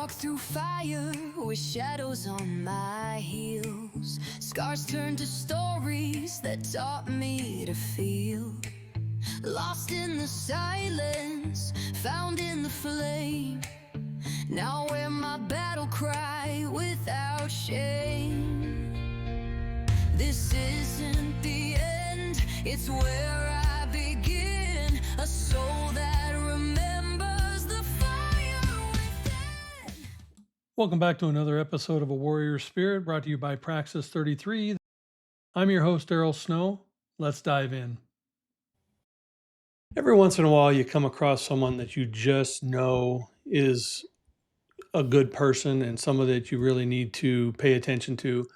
walk through fire with shadows on my heels. Scars turn to stories that taught me to feel. Lost in the silence, found in the flame. Now wear my battle cry without shame. This isn't the end, it's where I begin. A soul that remembers the fire within. Welcome back to another episode of A Warrior Spirit, brought to you by Praxis 33. I'm your host, Daryl Snow. Let's dive in. Every once in a while, you come across someone that you just know is a good person and someone that you really need to pay attention to.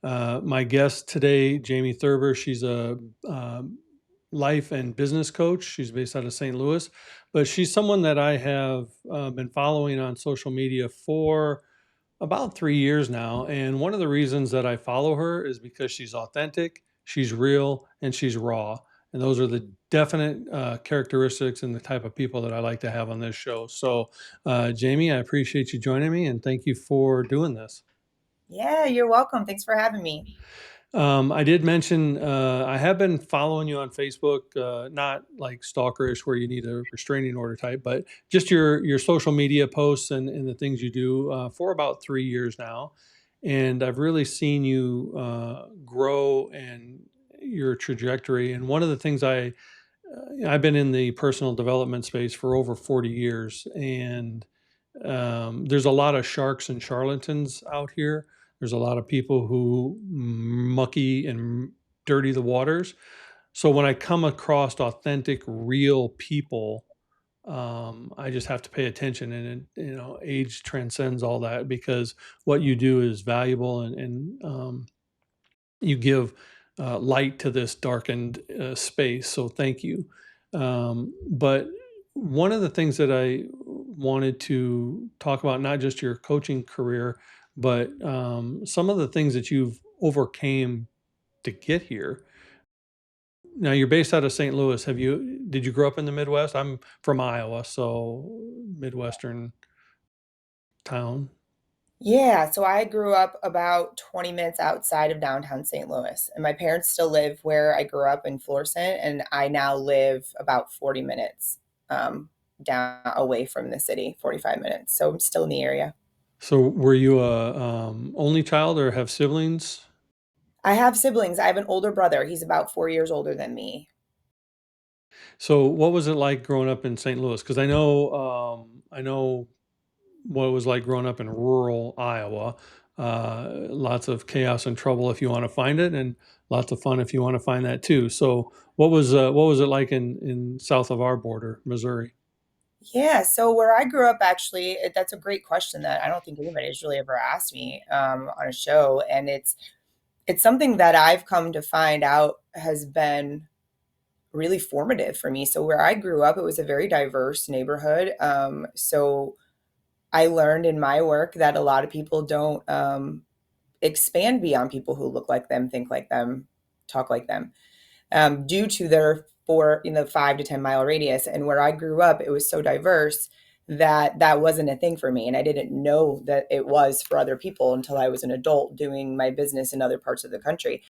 My guest today, Jamie Thurber, she's a life and business coach. She's based out of St. Louis, but she's someone that I have been following on social media for about 3 years now. And one of the reasons that I follow her is because she's authentic, she's real, and she's raw. And those are the definite characteristics and the type of people that I like to have on this show. So, Jamie, I appreciate you joining me and thank you for doing this. Yeah, you're welcome. Thanks for having me. I did mention I have been following you on Facebook, not like stalkerish where you need a restraining order type, but just your social media posts and the things you do for about 3 years now. And I've really seen you grow and your trajectory. And one of the things I've been in the personal development space for over 40 years, and there's a lot of sharks and charlatans out here. There's a lot of people who mucky and dirty the waters. So when I come across authentic, real people, I just have to pay attention. And age transcends all that because what you do is valuable, and you give light to this darkened space. So thank you. But one of the things that I wanted to talk about, not just your coaching career, but some of the things that you've overcame to get here. Now you're based out of St. Louis. Did you grow up in the Midwest? I'm from Iowa, so Midwestern town. Yeah, so I grew up about 20 minutes outside of downtown St. Louis, and my parents still live where I grew up in Florissant, and I now live about 40 minutes down away from the city, 45 minutes. So I'm still in the area. So were you a only child or have siblings? I have siblings. I have an older brother. He's about 4 years older than me. So what was it like growing up in St. Louis? Because I know what it was like growing up in rural Iowa. Lots of chaos and trouble if you want to find it, and lots of fun if you want to find that too. So what was it like in south of our border, Missouri? Yeah, so where I grew up, actually, that's a great question that I don't think anybody has really ever asked me on a show, and it's something that I've come to find out has been really formative for me. So where I grew up, it was a very diverse neighborhood. So I learned in my work that a lot of people don't expand beyond people who look like them, think like them, talk like them, due to their 5 to 10 mile radius. And where I grew up, it was so diverse that that wasn't a thing for me. And I didn't know that it was for other people until I was an adult doing my business in other parts of the country.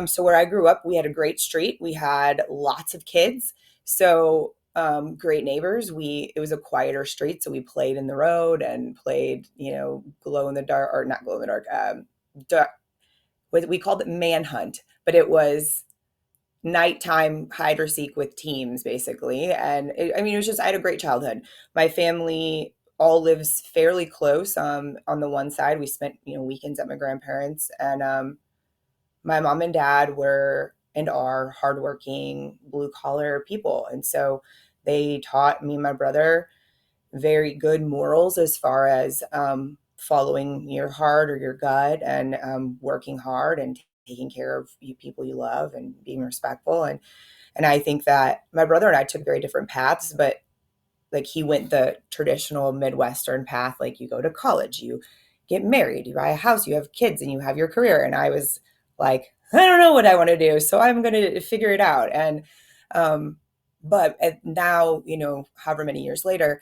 So where I grew up, we had a great street. We had lots of kids. So great neighbors. It was a quieter street. So we played in the road and played, glow in the dark, or not glow in the dark. We called it manhunt, but it was nighttime hide or seek with teams basically. And it was just, I had a great childhood. My family all lives fairly close. On the one side, we spent, weekends at my grandparents, and my mom and dad were and are hardworking, blue collar people. And so they taught me and my brother very good morals as far as following your heart or your gut, and working hard and taking care of people you love and being respectful. And I think that my brother and I took very different paths, but like he went the traditional Midwestern path. Like you go to college, you get married, you buy a house, you have kids, and you have your career. And I was like, I don't know what I want to do, so I'm going to figure it out. And but now, however many years later,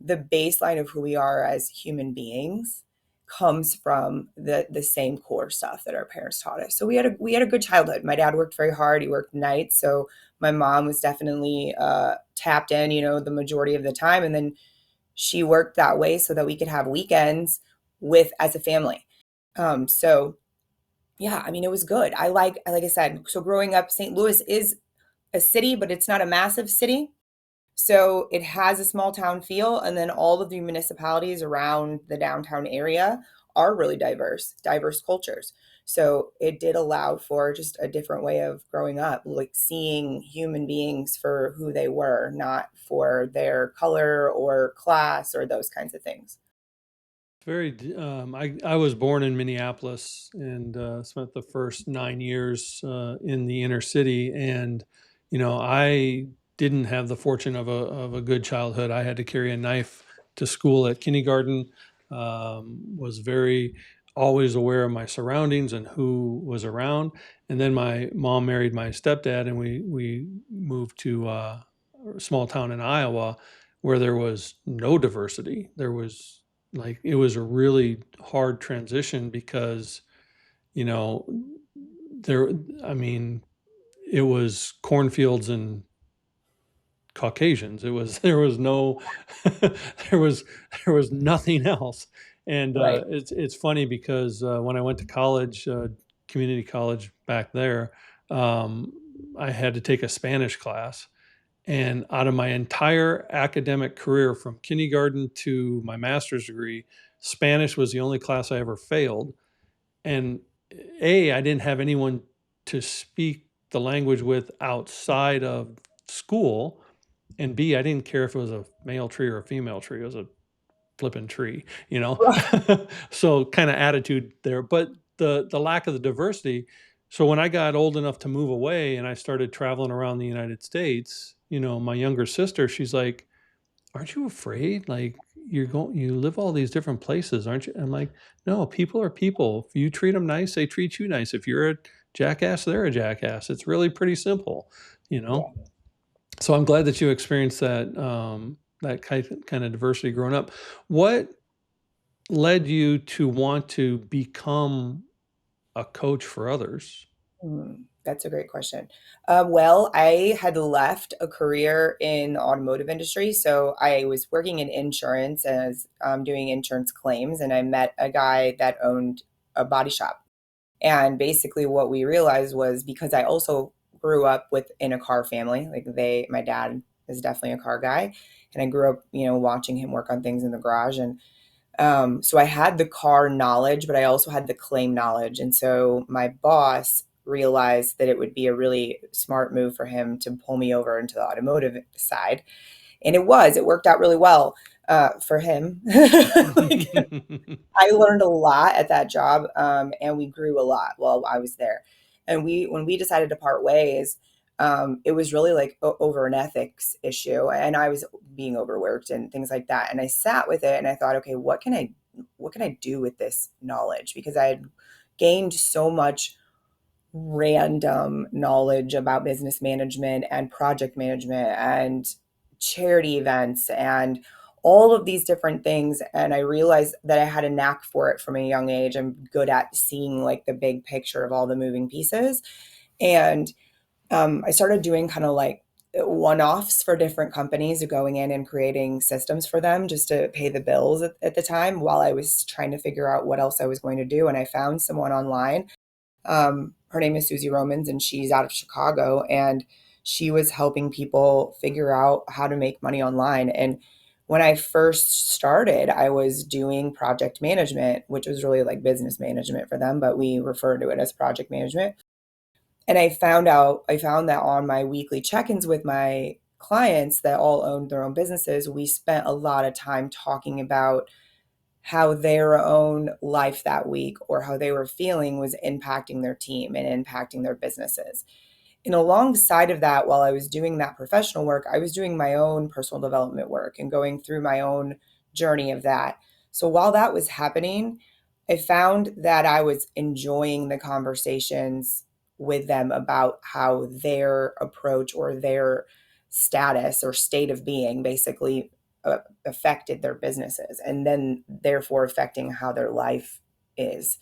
the baseline of who we are as human beings comes from the same core stuff that our parents taught us. So we had a good childhood. My dad worked very hard. He worked nights, so my mom was definitely tapped in, the majority of the time, and then she worked that way so that we could have weekends with as a family. So yeah, I mean, it was good. Like I said, so growing up, St. Louis is a city, but it's not a massive city. So it has a small town feel, and then all of the municipalities around the downtown area are really diverse cultures. So it did allow for just a different way of growing up, like seeing human beings for who they were, not for their color or class or those kinds of things. I was born in Minneapolis and spent the first 9 years in the inner city. And, I didn't have the fortune of a good childhood. I had to carry a knife to school at kindergarten, was very always aware of my surroundings and who was around. And then my mom married my stepdad, and we moved to a small town in Iowa where there was no diversity. There was like it was a really hard transition because you know there I mean it was cornfields and Caucasians. It was there was no there was there was nothing else. And Right. it's funny because when I went to college, community college back there, um, I had to take a Spanish class. And out of my entire academic career, from kindergarten to my master's degree, Spanish was the only class I ever failed. And I didn't have anyone to speak the language with outside of school. And B, I didn't care if it was a male tree or a female tree. It was a flipping tree, you know? So kind of attitude there. But the lack of the diversity. So when I got old enough to move away and I started traveling around the United States, my younger sister, she's like, "Aren't you afraid? Like you live all these different places, aren't you?" I'm like, "No, people are people. If you treat them nice, they treat you nice. If you're a jackass, they're a jackass. It's really pretty simple, you know." Yeah. So I'm glad that you experienced that that kind of diversity growing up. What led you to want to become a coach for others? That's a great question. Well, I had left a career in the automotive industry. So I was working in insurance as doing insurance claims, and I met a guy that owned a body shop. And basically, what we realized was because I also grew up in a car family, like my dad is definitely a car guy, and I grew up, watching him work on things in the garage, and so I had the car knowledge, but I also had the claim knowledge. And so my boss realized that it would be a really smart move for him to pull me over into the automotive side. And it worked out really well for him. Like, I learned a lot at that job, and we grew a lot while I was there. And when we decided to part ways, it was really like over an ethics issue, and I was being overworked and things like that. And I sat with it, and I thought, okay, what can I do with this knowledge? Because I had gained so much random knowledge about business management and project management and charity events and all of these different things. And I realized that I had a knack for it from a young age. I'm good at seeing like the big picture of all the moving pieces. And I started doing kind of like one-offs for different companies, going in and creating systems for them just to pay the bills at the time while I was trying to figure out what else I was going to do. And I found someone online. Her name is Susie Romans, and she's out of Chicago, and she was helping people figure out how to make money online. And when I first started, I was doing project management, which was really like business management for them, but we refer to it as project management. And I found that on my weekly check-ins with my clients that all owned their own businesses, we spent a lot of time talking about how their own life that week or how they were feeling was impacting their team and impacting their businesses. And alongside of that, while I was doing that professional work, I was doing my own personal development work and going through my own journey of that. So while that was happening, I found that I was enjoying the conversations with them about how their approach or their status or state of being basically affected their businesses, and then therefore affecting how their life is.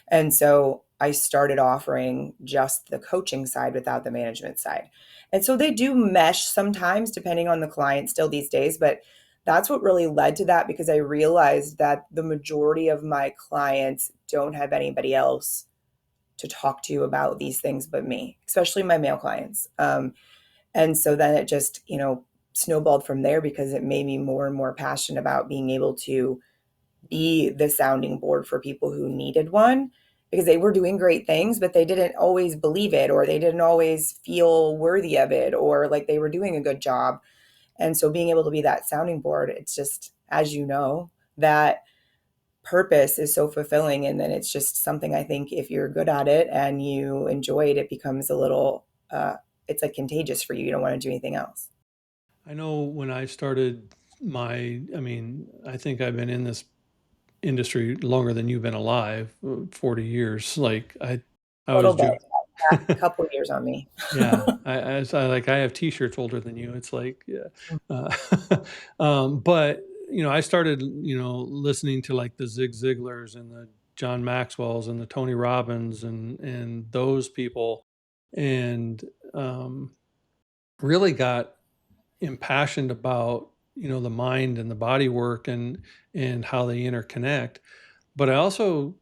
And so I started offering just the coaching side without the management side. And so they do mesh sometimes depending on the client still these days, but that's what really led to that, because I realized that the majority of my clients don't have anybody else to talk to about these things but me, especially my male clients. And so then it just, snowballed from there, because it made me more and more passionate about being able to be the sounding board for people who needed one, because they were doing great things, but they didn't always believe it, or they didn't always feel worthy of it, or like they were doing a good job. And so being able to be that sounding board, it's just, as you know, that purpose is so fulfilling. And then it's just something, I think, if you're good at it and you enjoy it, it becomes a little, it's like contagious for you. You don't want to do anything else. I know when I started I think I've been in this industry longer than you've been alive, 40 years. Like I A little always bit, joke. a couple of years on me. Yeah, I have T-shirts older than you. It's like, yeah, uh, but I started, listening to like the Zig Ziglars and the John Maxwell's and the Tony Robbins and those people, and um, really got impassioned about the mind and the body work and how they interconnect. But I also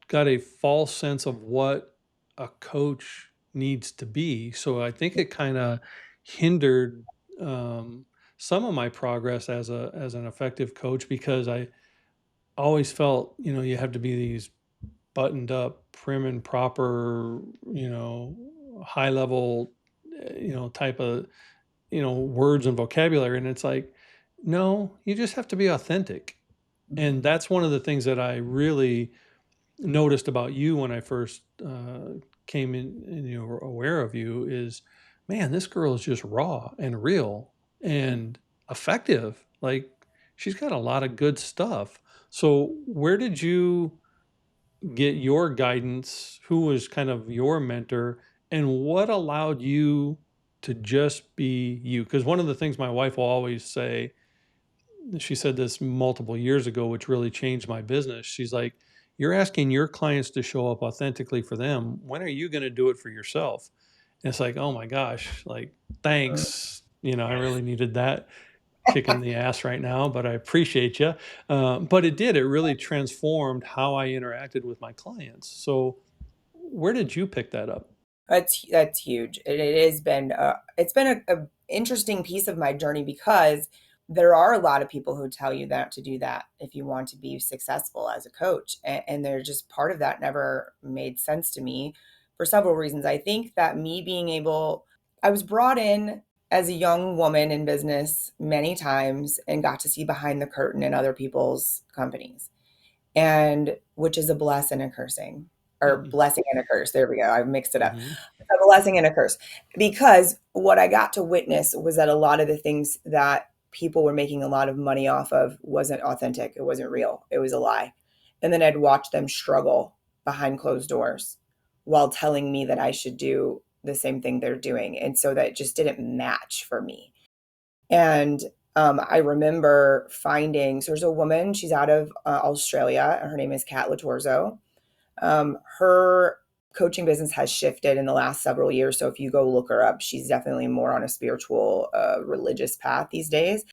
got a false sense of what a coach needs to be. So I think it kind of hindered um, some of my progress as an effective coach, because I always felt you have to be these buttoned up, prim and proper, high level, type of words and vocabulary, and it's like, no, you just have to be authentic. And that's one of the things that I really noticed about you when I first came in and were aware of you is, man, this girl is just raw and real and effective. Like, she's got a lot of good stuff. So where did you get your guidance? Who was kind of your mentor, and what allowed you to just be you? Because one of the things my wife will always say, she said this multiple years ago, which really changed my business. She's like, you're asking your clients to show up authentically for them. When are you going to do it for yourself? And it's like, oh my gosh, like, thanks. I really needed that kick in the ass right now, but I appreciate you. But it really transformed how I interacted with my clients. So where did you pick that up? That's huge. It has been it's been a interesting piece of my journey, because there are a lot of people who tell you that to do that if you want to be successful as a coach, and they're just, part of that never made sense to me for several reasons. I think that me being able, I was brought in as a young woman in business many times and got to see behind the curtain in other people's companies, and which is a blessing and a cursing, or Mhm. blessing and a curse. There we go. I mixed it up. Mhm. A blessing and a curse, because what I got to witness was that a lot of the things that people were making a lot of money off of wasn't authentic. It wasn't real. It was a lie. And then I'd watch them struggle behind closed doors while telling me that I should do the same thing they're doing. And so that just didn't match for me. And I remember finding, so there's a woman, she's out of Australia, and her name is Kat Latorzo. Her coaching business has shifted in the last several years. So if you go look her up, she's definitely more on a spiritual, religious path these days.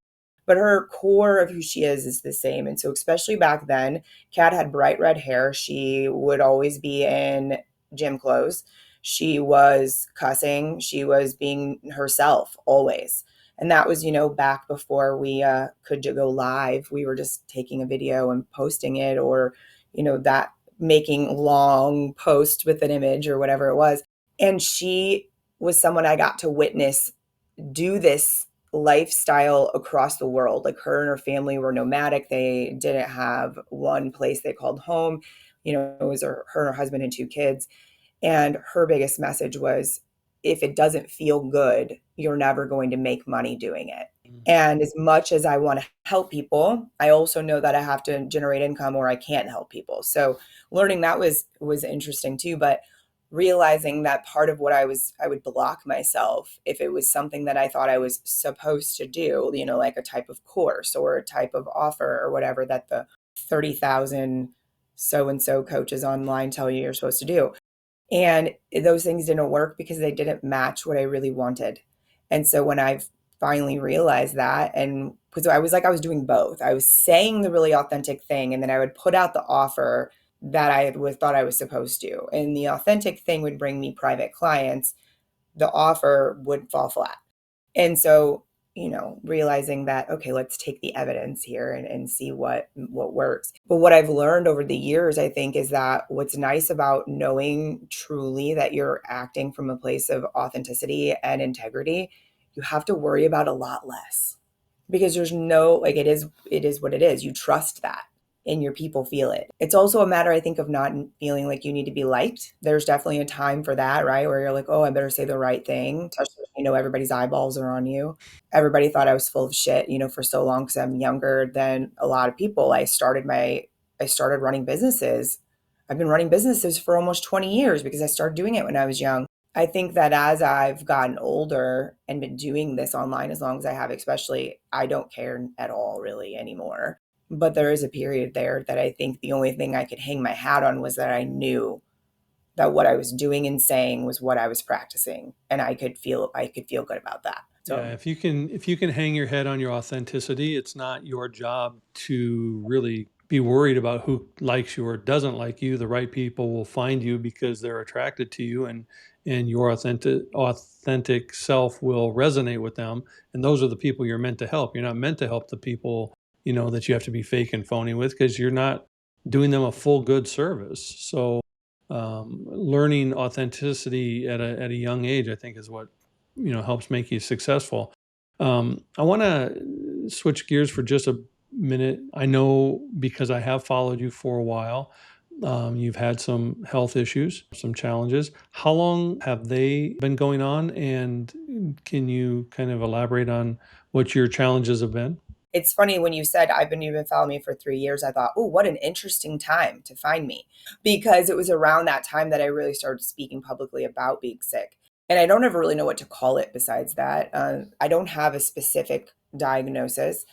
But her core of who she is the same. And so, especially back then, Kat had bright red hair. She would always be in gym clothes. She was cussing. She was being herself always. And that was, back before we could go live. We were just taking a video and posting it, or, that making long posts with an image or whatever it was. And she was someone I got to witness do this lifestyle across the world. Like, her and her family were nomadic. They didn't have one place they called home. It was her and her husband and two kids. And her biggest message was, if it doesn't feel good, you're never going to make money doing it. And as much as I want to help people, I also know that I have to generate income or I can't help people. So learning that was interesting too. But realizing that part of what I would block myself if it was something that I thought I was supposed to do, like a type of course or a type of offer or whatever that the 30,000 so and so coaches online tell you you're supposed to do. And those things didn't work because they didn't match what I really wanted. And so when I finally realized that, and because I was like, I was doing both, I was saying the really authentic thing, and then I would put out the offer that thought I was supposed to. And the authentic thing would bring me private clients. The offer would fall flat. And so, realizing that, okay, let's take the evidence here and see what works. But what I've learned over the years, I think, is that what's nice about knowing truly that you're acting from a place of authenticity and integrity, you have to worry about a lot less because there's no, like, it is what it is. You trust that and your people feel it. It's also a matter, I think, of not feeling like you need to be liked. There's definitely a time for that, right? Where you're like, oh, I better say the right thing. Especially, everybody's eyeballs are on you. Everybody thought I was full of shit, for so long because I'm younger than a lot of people. I started running businesses. I've been running businesses for almost 20 years because I started doing it when I was young. I think that as I've gotten older and been doing this online as long as I have, especially, I don't care at all really anymore. But there is a period there that I think the only thing I could hang my hat on was that I knew that what I was doing and saying was what I was practicing, and I could feel good about that. Yeah, So if you can hang your head on your authenticity, it's not your job to really be worried about who likes you or doesn't like you. The right people will find you because they're attracted to you, and your authentic self will resonate with them. And those are the people you're meant to help. You're not meant to help the people, that you have to be fake and phony with because you're not doing them a full good service. So learning authenticity at a young age, I think, is what helps make you successful. I want to switch gears for just a minute. I know because I have followed you for a while. You've had some health issues, some challenges. How long have they been going on? And can you kind of elaborate on what your challenges have been? it's funny when you said you've been following me for 3 years. I thought, oh, what an interesting time to find me, because it was around that time that I really started speaking publicly about being sick. And I don't ever really know what to call it besides that. I don't have a specific diagnosis.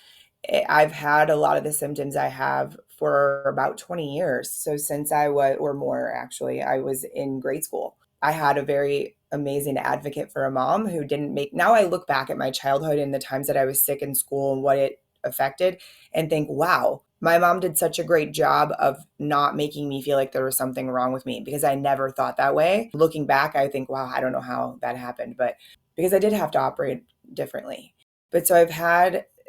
I've had a lot of the symptoms I have for about 20 years. So since I was, or more actually, I was in grade school. I had a very amazing advocate for a mom who didn't make, now I look back at my childhood and the times that I was sick in school and what it affected and think, wow, my mom did such a great job of not making me feel like there was something wrong with me, because I never thought that way. Looking back, I think, wow, I don't know how that happened, but because I did have to operate differently. But so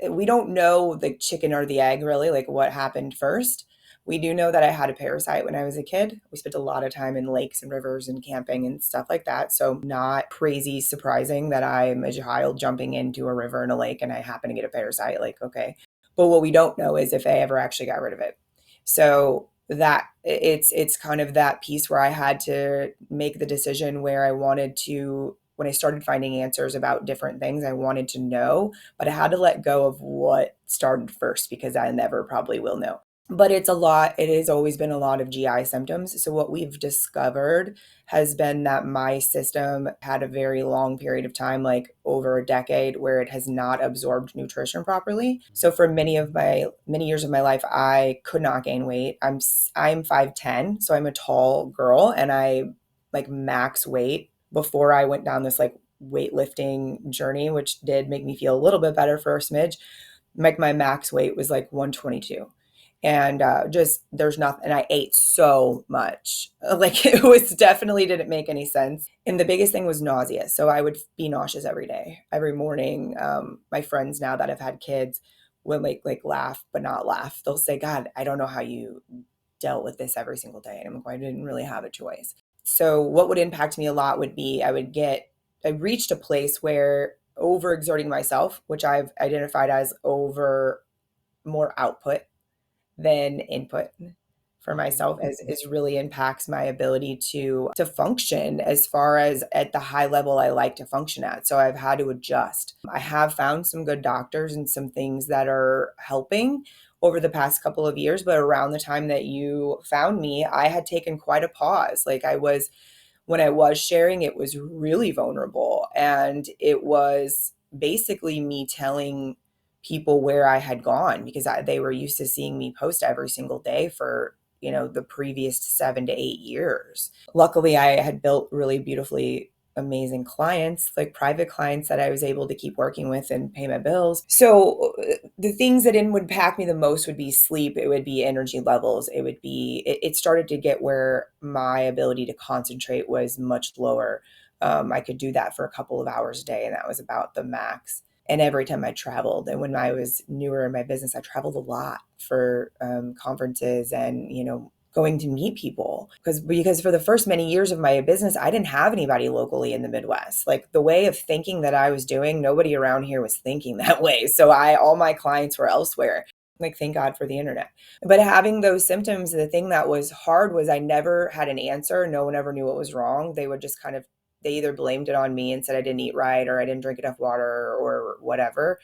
we don't know the chicken or the egg really, like what happened first. We do know that I had a parasite when I was a kid. We spent a lot of time in lakes and rivers and camping and stuff like that. So not crazy surprising that I'm a child jumping into a river and a lake and I happen to get a parasite. Like, okay. But what we don't know is if I ever actually got rid of it. So that it's kind of that piece where I had to make the decision where I wanted to, when I started finding answers about different things, I wanted to know, but I had to let go of what started first because I never probably will know. But it's a lot. It has always been a lot of GI symptoms. So what we've discovered has been that my system had a very long period of time, like over a decade, where it has not absorbed nutrition properly. So for many years of my life, I could not gain weight. I'm 5'10", so I'm a tall girl, and I like max weight before I went down this like weightlifting journey, which did make me feel a little bit better for a smidge. Like my max weight was like 122. And just there's nothing, and I ate so much, like it was definitely didn't make any sense. And the biggest thing was nausea. So I would be nauseous every day, every morning. My friends now that have had kids would like laugh but not laugh. They'll say, God, I don't know how you dealt with this every single day. And I'm like, I didn't really have a choice. So what would impact me a lot would be I reached a place where overexerting myself, which I've identified as over more output than input for myself, is really impacts my ability to function as far as at the high level I like to function at. So I've had to adjust. I have found some good doctors and some things that are helping over the past couple of years, but around the time that you found me, I had taken quite a pause. Like I was when I was sharing, it was really vulnerable. And it was basically me telling people where I had gone because they were used to seeing me post every single day for, the previous 7 to 8 years. Luckily, I had built really beautifully amazing clients, like private clients that I was able to keep working with and pay my bills. So the things that would impact me the most would be sleep. It would be energy levels. It started to get where my ability to concentrate was much lower. I could do that for a couple of hours a day, and that was about the max. And every time I traveled, and when I was newer in my business, I traveled a lot for conferences and, going to meet people because for the first many years of my business, I didn't have anybody locally in the Midwest. Like the way of thinking that I was doing, nobody around here was thinking that way. So all my clients were elsewhere. Like, thank God for the internet. But having those symptoms, the thing that was hard was I never had an answer. No one ever knew what was wrong. They would just they either blamed it on me and said I didn't eat right or I didn't drink enough water or whatever,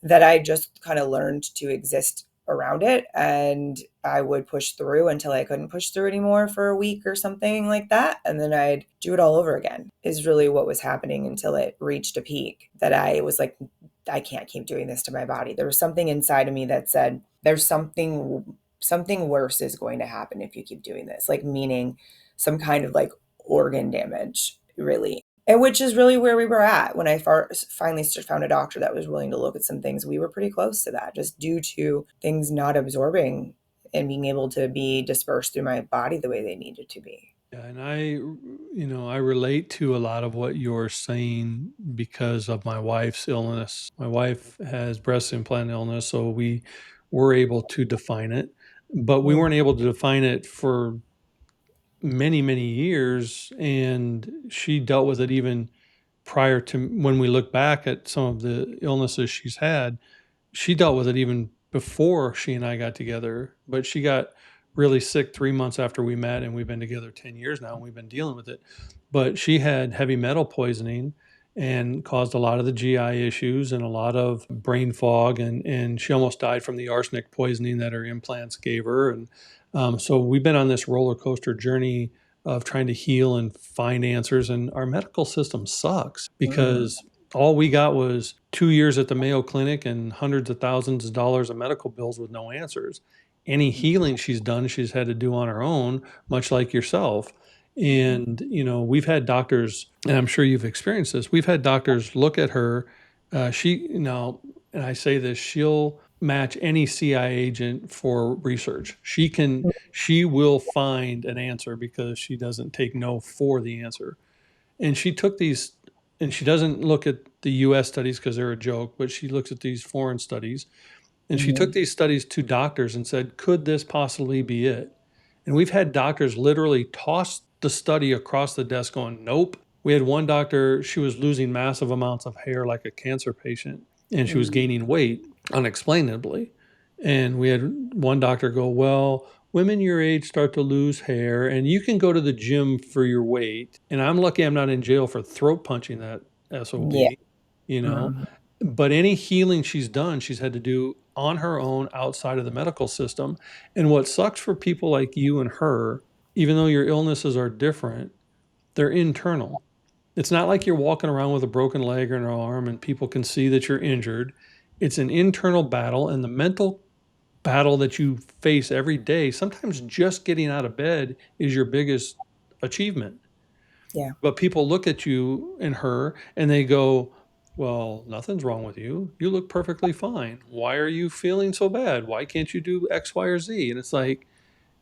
that I just kind of learned to exist around it. And I would push through until I couldn't push through anymore for a week or something like that. And then I'd do it all over again, is really what was happening until it reached a peak that I was like, I can't keep doing this to my body. There was something inside of me that said, there's something worse is going to happen if you keep doing this, like meaning some kind of like organ damage, really. And which is really where we were at when I finally found a doctor that was willing to look at some things. We were pretty close to that, just due to things not absorbing and being able to be dispersed through my body the way they needed to be. Yeah, and I relate to a lot of what you're saying because of my wife's illness. My wife has breast implant illness, so we were able to define it, but we Mm, weren't able to define it for many, many years. And she dealt with it even prior to when we look back at some of the illnesses she's had. She dealt with it even before she and I got together, but she got really sick 3 months after we met, and we've been together 10 years now, and we've been dealing with it. But she had heavy metal poisoning and caused a lot of the GI issues and a lot of brain fog, and she almost died from the arsenic poisoning that her implants gave her. And so we've been on this roller coaster journey of trying to heal and find answers, and our medical system sucks mm, because all we got was 2 years at the Mayo Clinic and hundreds of thousands of dollars of medical bills with no answers. Any healing she's done, she's had to do on her own, much like yourself. And, we've had doctors, and I'm sure you've experienced this, we've had doctors look at her. And I say this, she'll match any CIA agent for research. She will find an answer because she doesn't take no for the answer. And she took these, and she doesn't look at the US studies because they're a joke, but she looks at these foreign studies. And she took mhm, these studies to doctors and said, could this possibly be it? And we've had doctors literally toss the study across the desk going, nope. We had one doctor, she was losing massive amounts of hair like a cancer patient, and she was mm, gaining weight unexplainably. And we had one doctor go, well, women your age start to lose hair, and you can go to the gym for your weight. And I'm lucky I'm not in jail for throat punching that yeah. SOB, you know. Mhm. But any healing she's done, she's had to do on her own outside of the medical system. And what sucks for people like you and her, even though your illnesses are different, they're internal. It's not like you're walking around with a broken leg or an arm and people can see that you're injured. It's an internal battle, and the mental battle that you face every day, sometimes just getting out of bed is your biggest achievement. Yeah. But people look at you and her and they go, well, nothing's wrong with you. You look perfectly fine. Why are you feeling so bad? Why can't you do X, Y, or Z? And it's like,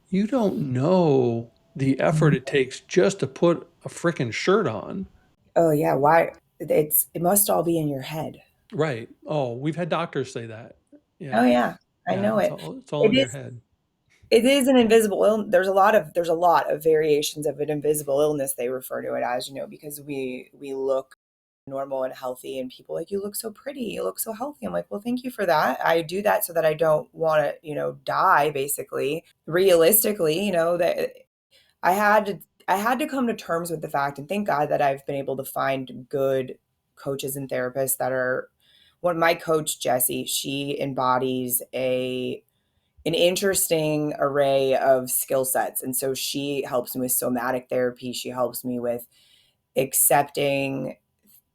you don't know the effort Mhm. it takes just to put a freaking shirt on. Oh yeah. Why? It must all be in your head. Right. Oh, we've had doctors say that. Oh Yeah. yeah. I Yeah. know it. It's all It in your is head. It is an invisible there's a lot of variations of an invisible illness, they refer to it as, because we look normal and healthy, and people like, you look so pretty, you look so healthy. I'm like, well, thank you for that. I do that so that I don't want to, die, basically. Realistically, that I had to come to terms with the fact, and thank God that I've been able to find good coaches and therapists that are. One, my coach Jessie, she embodies a an interesting array of skill sets. And so she helps me with somatic therapy. She helps me with accepting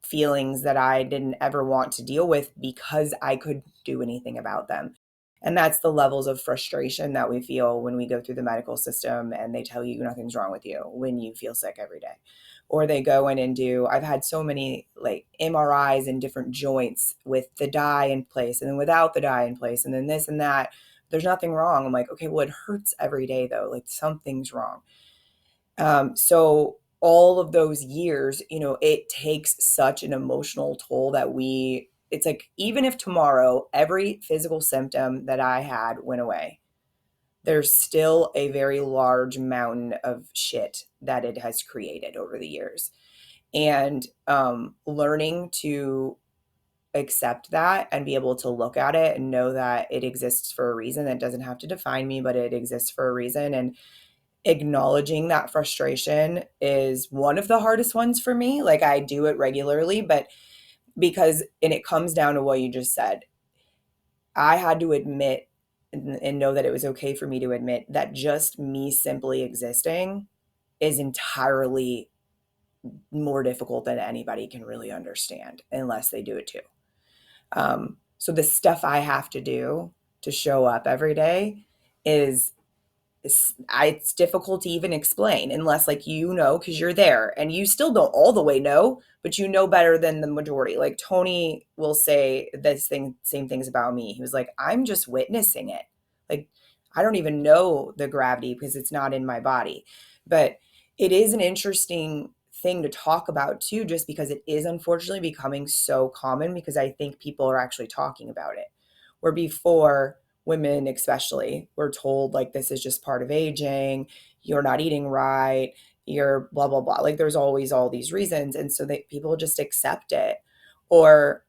feelings that I didn't ever want to deal with because I couldn't do anything about them. And that's the levels of frustration that we feel when we go through the medical system and they tell you nothing's wrong with you when you feel sick every day. Or they go in and do, I've had so many like MRIs in different joints with the dye in place and then without the dye in place and then this and that. There's nothing wrong. I'm like, okay, well, it hurts every day though. Like something's wrong. So all of those years, it takes such an emotional toll that it's like, even if tomorrow every physical symptom that I had went away, there's still a very large mountain of shit that it has created over the years. And learning to accept that and be able to look at it and know that it exists for a reason. It doesn't have to define me, but it exists for a reason. And acknowledging that frustration is one of the hardest ones for me. Like I do it regularly, but and it comes down to what you just said. I had to admit and know that it was okay for me to admit that just me simply existing is entirely more difficult than anybody can really understand unless they do it too. So the stuff I have to do to show up every day is it's difficult to even explain unless like because you're there and you still don't all the way know, but you know better than the majority. Like Tony will say same things about me. He was like, I'm just witnessing it. Like I don't even know the gravity because it's not in my body. But it is an interesting thing to talk about too, just because it is unfortunately becoming so common because I think people are actually talking about it. Where before women especially were told like this is just part of aging, you're not eating right, you're blah blah blah, like there's always all these reasons, and so that people just accept it. Or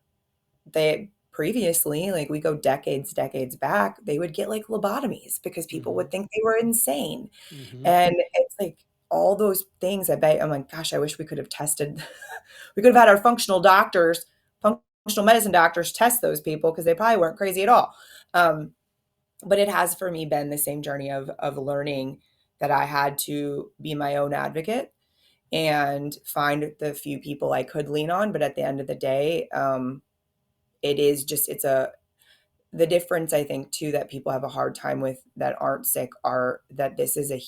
they previously, like we go decades back, they would get like lobotomies because people Hmm. would think they were insane. Hmm. And it's like all those things. I bet I'm like, gosh, I wish we could have tested we could have had our functional medicine doctors test those people because they probably weren't crazy at all. um, but it has for me been the same journey of learning that I had to be my own advocate and find the few people I could lean on. But at the end of the day, it is just the difference I think too that people have a hard time with that aren't sick are that this is a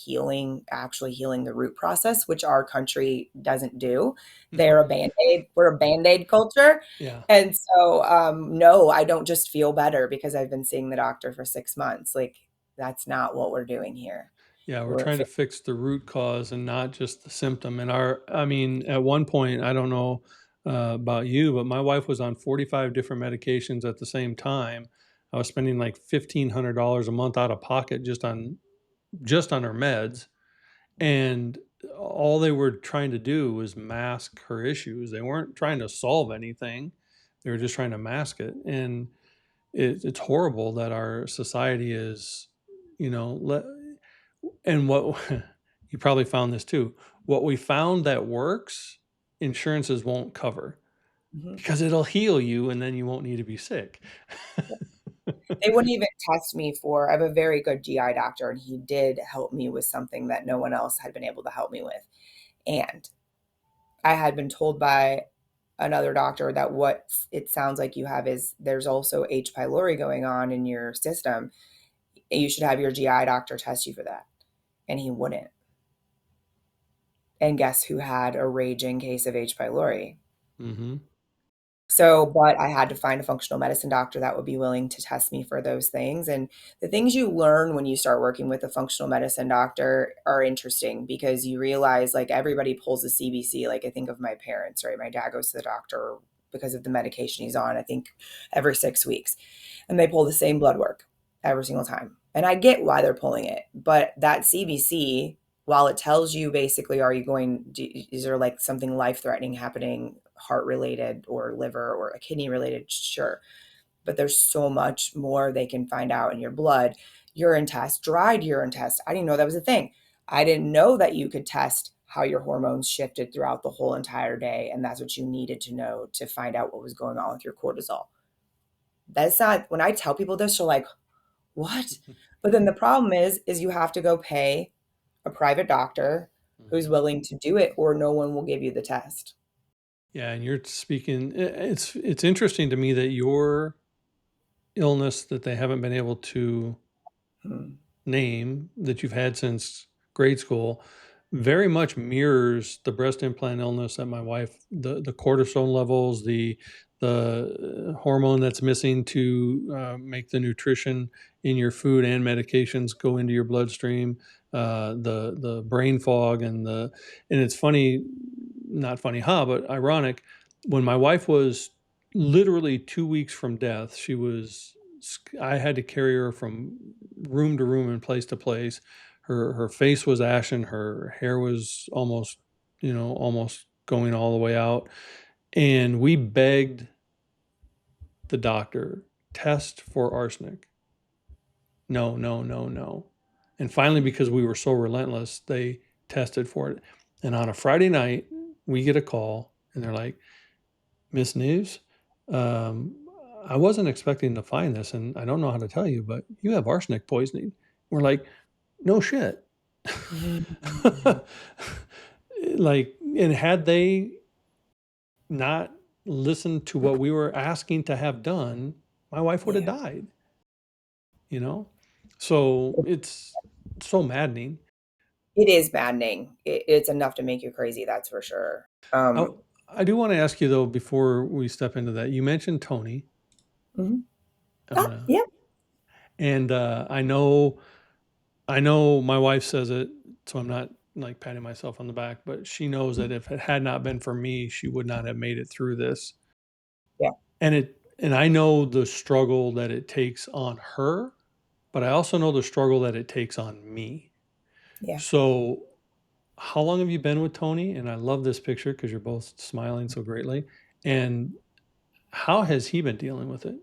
actually healing the root process, which our country doesn't do. They're No. a band-aid. We're a band-aid culture. Yeah. And so no, I don't just feel better because I've been seeing the doctor for 6 months. Like that's not what we're doing here. Yeah, we're We're trying to fix the root cause and not just the symptom. And I mean, at one point, I don't know about you, but my wife was on 45 different medications at the same time. I was spending like $1,500 a month out of pocket just on her meds, and all they were trying to do was mask her issues. They weren't trying to solve anything. They were just trying to mask it. And it's horrible that our society is, you know, and what you probably found this too. What we found that works, insurances won't cover Mhm. because it'll heal you and then you won't need to be sick. They wouldn't even test me for I have a very good GI doctor, and he did help me with something that no one else had been able to help me with. And I had been told by another doctor that what it sounds like you have is there's also H. pylori going on in your system. You should have your GI doctor test you for that. And he wouldn't. And guess who had a raging case of H. pylori? Hmm. So, but I had to find a functional medicine doctor that would be willing to test me for those things. And the things you learn when you start working with a functional medicine doctor are interesting because you realize like everybody pulls a CBC. Like I think of my parents, right? My dad goes to the doctor because of the medication he's on, I think every 6 weeks, and they pull the same blood work every single time. And I get why they're pulling it, but that CBC, while it tells you basically, is there like something life threatening happening, heart related or liver or a kidney related? Sure. But there's so much more they can find out in your blood, urine test, dried urine test. I didn't know that was a thing. I didn't know that you could test how your hormones shifted throughout the whole entire day. And that's what you needed to know to find out what was going on with your cortisol. That's not, when I tell people this, they're like, what? But then the problem is you have to go pay a private doctor who's Mhm. willing to do it, or no one will give you the test. Yeah, and you're speaking. It's interesting to me that your illness that they haven't been able to Hmm. name that you've had since grade school very much mirrors the breast implant illness that my wife, the cortisone levels, the hormone that's missing to make the nutrition in your food and medications go into your bloodstream, the brain fog and it's funny, not funny, but ironic. When my wife was literally 2 weeks from death, I had to carry her from room to room and place to place. Her face was ashen, her hair was almost, almost going all the way out. And we begged the doctor, test for arsenic. No, no, no, no. And finally, because we were so relentless, they tested for it. And on a Friday night, we get a call and they're like, Miss News, um, I wasn't expecting to find this, and I don't know how to tell you, but you have arsenic poisoning. We're like, no shit. Like, and had they not listened to what we were asking to have done, my wife would have Yeah. died, you know? So it's so maddening. It is maddening. It's enough to make you crazy, that's for sure. I, I do want to ask you though, before we step into that, you mentioned Tony. Mhm. Ah, Uh, yeah, and I know my wife says it, so I'm not like patting myself on the back, but she knows that if it had not been for me, she would not have made it through this. yeah, And I know the struggle that it takes on her, but I also know the struggle that it takes on me. yeah. So, how long have you been with Tony? And I love this picture because you're both smiling so greatly. And how has he been dealing with it?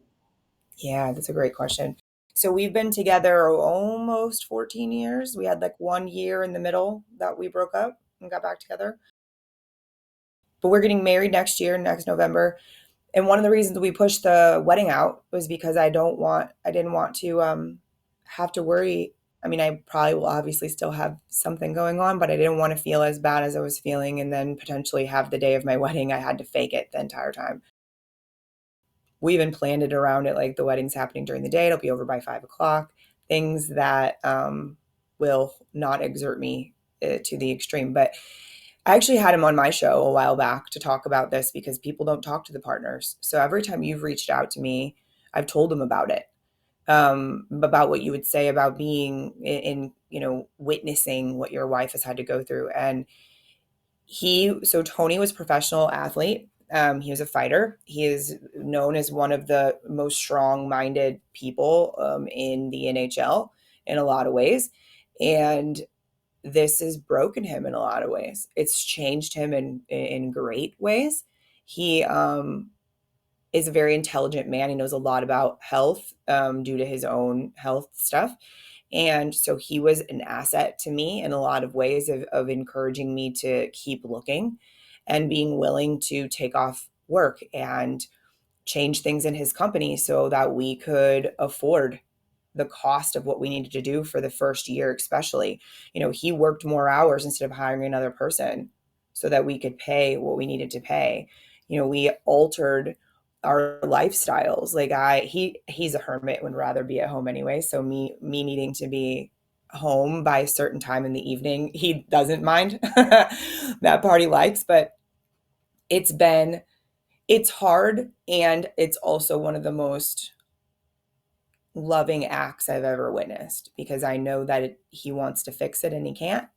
Yeah, that's a great question. So we've been together almost 14 years. We had like 1 year in the middle that we broke up and got back together. But we're getting married next year, next November. And one of the reasons we pushed the wedding out was because I didn't want to have to worry. I mean, I probably will obviously still have something going on, but I didn't want to feel as bad as I was feeling and then potentially have the day of my wedding I had to fake it the entire time. We even planned it around it, like the wedding's happening during the day, it'll be over by 5 o'clock, things that will not exert me to the extreme. But I actually had him on my show a while back to talk about this because people don't talk to the partners. So every time you've reached out to me, I've told them about it, about what you would say about being witnessing what your wife has had to go through. And so Tony was a professional athlete. He was a fighter. He is known as one of the most strong-minded people in the NHL in a lot of ways, and this has broken him in a lot of ways. It's changed him in great ways. He is a very intelligent man. He knows a lot about health due to his own health stuff. And so he was an asset to me in a lot of ways of encouraging me to keep looking and being willing to take off work and change things in his company so that we could afford the cost of what we needed to do for the first year, especially. He worked more hours instead of hiring another person so that we could pay what we needed to pay. We altered our lifestyles. Like he's a hermit, would rather be at home anyway. So me needing to be home by a certain time in the evening, he doesn't mind. That part he likes, but it's been it's hard, and it's also one of the most loving acts I've ever witnessed because I know that he wants to fix it and he can't.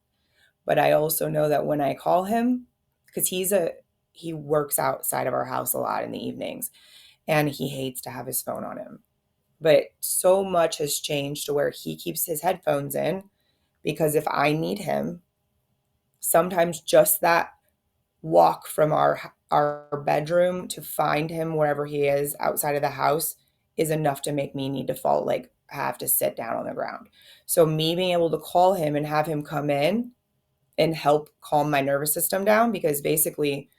But I also know that when I call him, because he works outside of our house a lot in the evenings and he hates to have his phone on him. But so much has changed to where he keeps his headphones in because if I need him, sometimes just that walk from our bedroom to find him wherever he is outside of the house is enough to make me need to fall, like have to sit down on the ground. So me being able to call him and have him come in and help calm my nervous system down, because basically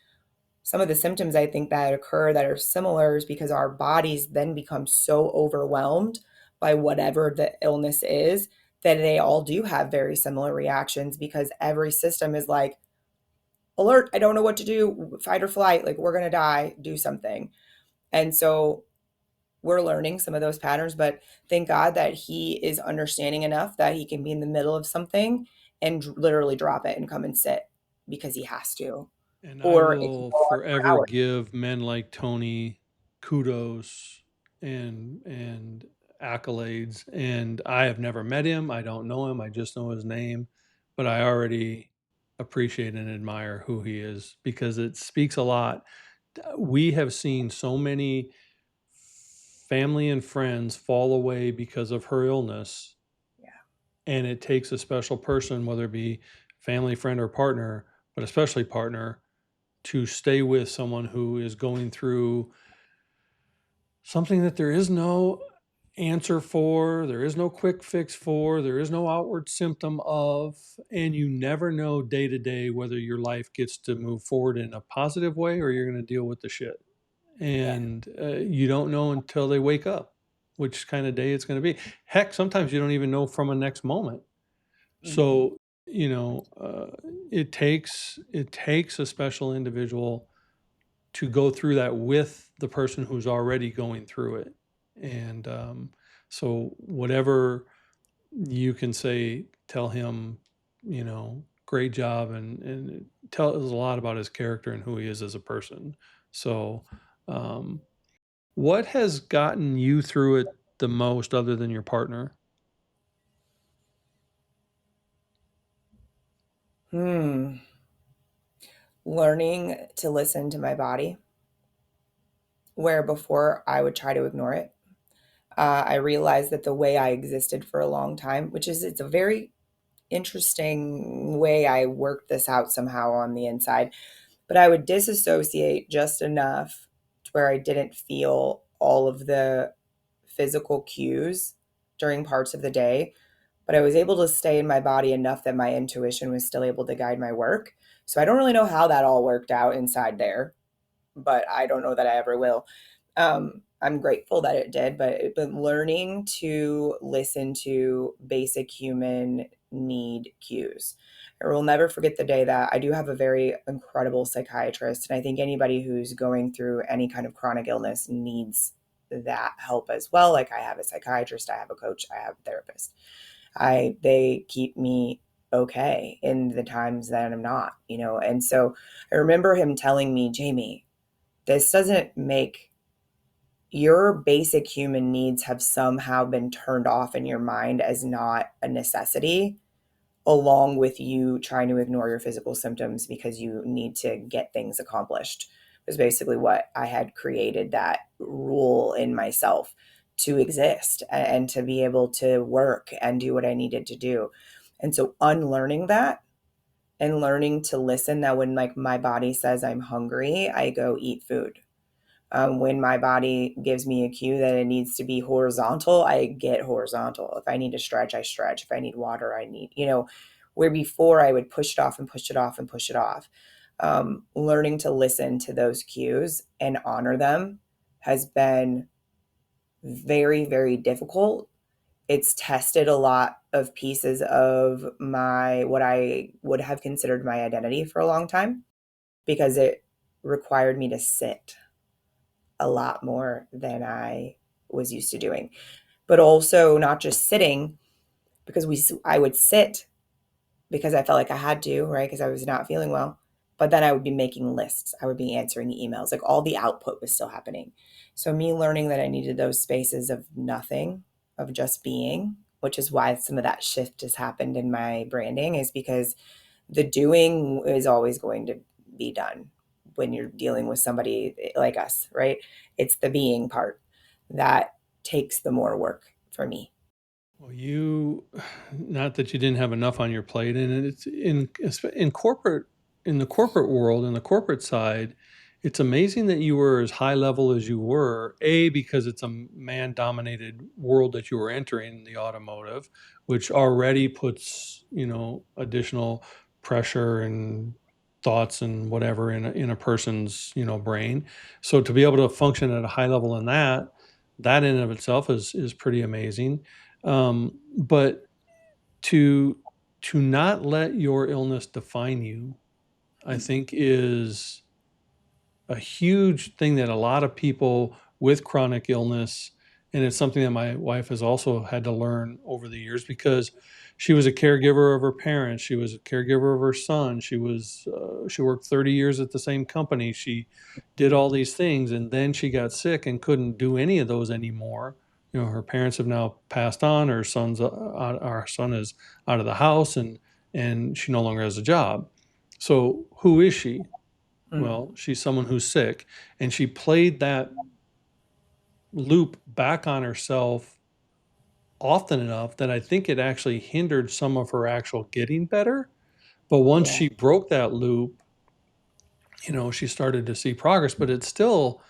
some of the symptoms I think that occur that are similar is because our bodies then become so overwhelmed by whatever the illness is, that they all do have very similar reactions because every system is like, alert, I don't know what to do, fight or flight, like we're going to die, do something. And so we're learning some of those patterns, but thank God that he is understanding enough that he can be in the middle of something and literally drop it and come and sit because he has to. And I Or it can will go on for forever hours. give men like Tony kudos and accolades. And I have never met him. I don't know him. I just know his name, but I already appreciate and admire who he is because it speaks a lot. We have seen so many family and friends fall away because of her illness, Yeah. and it takes a special person, whether it be family, friend, or partner, but especially partner, to stay with someone who is going through something that there is no answer for, there is no quick fix for, there is no outward symptom of, and you never know day to day whether your life gets to move forward in a positive way or you're going to deal with the shit. Yeah. And you don't know until they wake up which kind of day it's going to be. Heck, sometimes you don't even know from a next moment. Mhm. So, you know, it takes a special individual to go through that with the person who's already going through it. And so, whatever you can say, tell him, great job, and tell us a lot about his character and who he is as a person. So, um, what has gotten you through it the most, other than your partner? Hmm. Learning to listen to my body, where before I would try to ignore it. I realized that the way I existed for a long time, which is, it's a very interesting way I worked this out somehow on the inside, but I would disassociate just enough to where I didn't feel all of the physical cues during parts of the day, but I was able to stay in my body enough that my intuition was still able to guide my work. So I don't really know how that all worked out inside there, but I don't know that I ever will. I'm grateful that it did, but learning to listen to basic human need cues. I will never forget the day that I do have a very incredible psychiatrist, and I think anybody who's going through any kind of chronic illness needs that help as well. Like I have a psychiatrist, I have a coach, I have a therapist. I They keep me okay in the times that I'm not, And so I remember him telling me, Jamie, this doesn't make your basic human needs have somehow been turned off in your mind as not a necessity, along with you trying to ignore your physical symptoms because you need to get things accomplished. Was basically what I had created, that rule in myself to exist and to be able to work and do what I needed to do. And so unlearning that and learning to listen, that when like my body says I'm hungry, I go eat food. When my body gives me a cue that it needs to be horizontal, I get horizontal. If I need to stretch, I stretch. If I need water, I need, where before I would push it off and push it off and push it off. Learning to listen to those cues and honor them has been very, very difficult. It's tested a lot of pieces of what I would have considered my identity for a long time, because it required me to sit a lot more than I was used to doing. But also not just sitting, because I would sit because I felt like I had to, right? Because I was not feeling well. But then I would be making lists. I would be answering emails. Like all the output was still happening. So me learning that I needed those spaces of nothing, of just being, which is why some of that shift has happened in my branding, is because the doing is always going to be done when you're dealing with somebody like us, right? It's the being part that takes the more work for me. Well, not that you didn't have enough on your plate, and it's in corporate, in the corporate world, in the corporate side, it's amazing that you were as high level as you were. A, because it's a man dominated world that you were entering, the automotive, which already puts additional pressure and thoughts and whatever in a person's brain. So to be able to function at a high level in that, that in and of itself is pretty amazing. But to not let your illness define you, I think is a huge thing that a lot of people with chronic illness, and it's something that my wife has also had to learn over the years because she was a caregiver of her parents, she was a caregiver of her son, she worked 30 years at the same company, she did all these things, and then she got sick and couldn't do any of those anymore. You know, her parents have now passed on, our son is out of the house, and she no longer has a job. So who is she? Mm. Well, she's someone who's sick, and she played that loop back on herself often enough that I think it actually hindered some of her actual getting better. But once Yeah. she broke that loop, you know, she started to see progress, but it's still,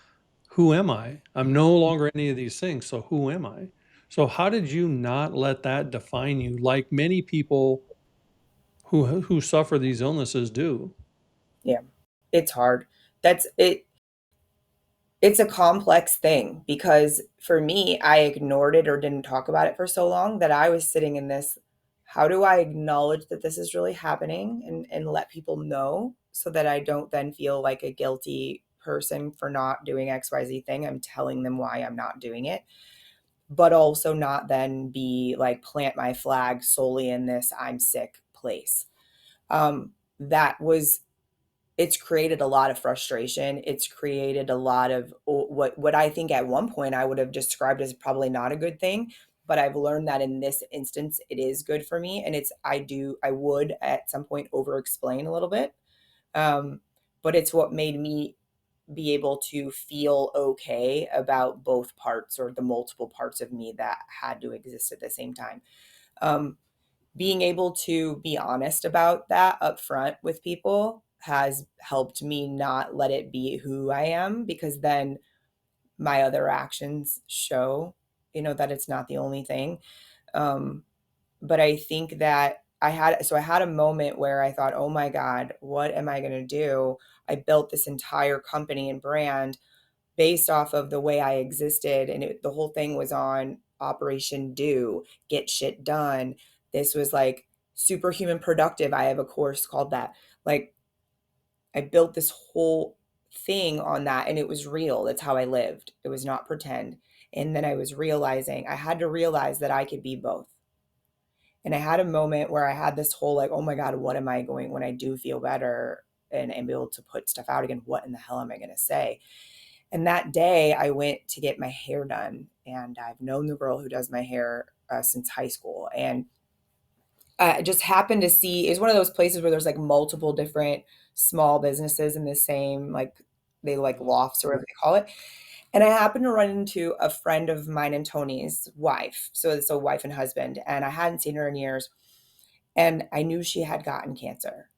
who am I? I'm no longer any of these things. So who am I? So how did you not let that define you like many people who suffer these illnesses do? Yeah. It's hard. That's it. It's a complex thing because for me, I ignored it or didn't talk about it for so long that I was sitting in this, how do I acknowledge that this is really happening and let people know so that I don't then feel like a guilty person for not doing XYZ thing. I'm telling them why I'm not doing it, but also not then be like plant my flag solely in this I'm sick place. That was It's created a lot of frustration. It's created a lot of what I think at one point I would have described as probably not a good thing, but I've learned that in this instance it is good for me, and I would at some point over explain a little bit. Um, but it's what made me be able to feel okay about both parts or the multiple parts of me that had to exist at the same time. Um, Being able to be honest about that up front with people has helped me not let it be who I am, because then my other actions show, that it's not the only thing. Um, but I think that I had a moment where I thought, "Oh my God, what am I going to do?" I built this entire company and brand based off of the way I existed, and the whole thing was on Operation Do, get shit done. This was like superhuman productive. I have a course called that. Like, I built this whole thing on that, and it was real. That's how I lived. It was not pretend. And then I had to realize that I could be both. And I had a moment where I had this whole like, oh my God, what am I going when I do feel better and be able to put stuff out again? What in the hell am I going to say? And that day, I went to get my hair done, and I've known the girl who does my hair since high school. And I just happened to see, it's one of those places where there's like multiple different small businesses in the same, like, they like lofts or whatever they call it. And I happened to run into a friend of mine and Tony's wife. So it's a wife and husband, and I hadn't seen her in years. And I knew she had gotten cancer.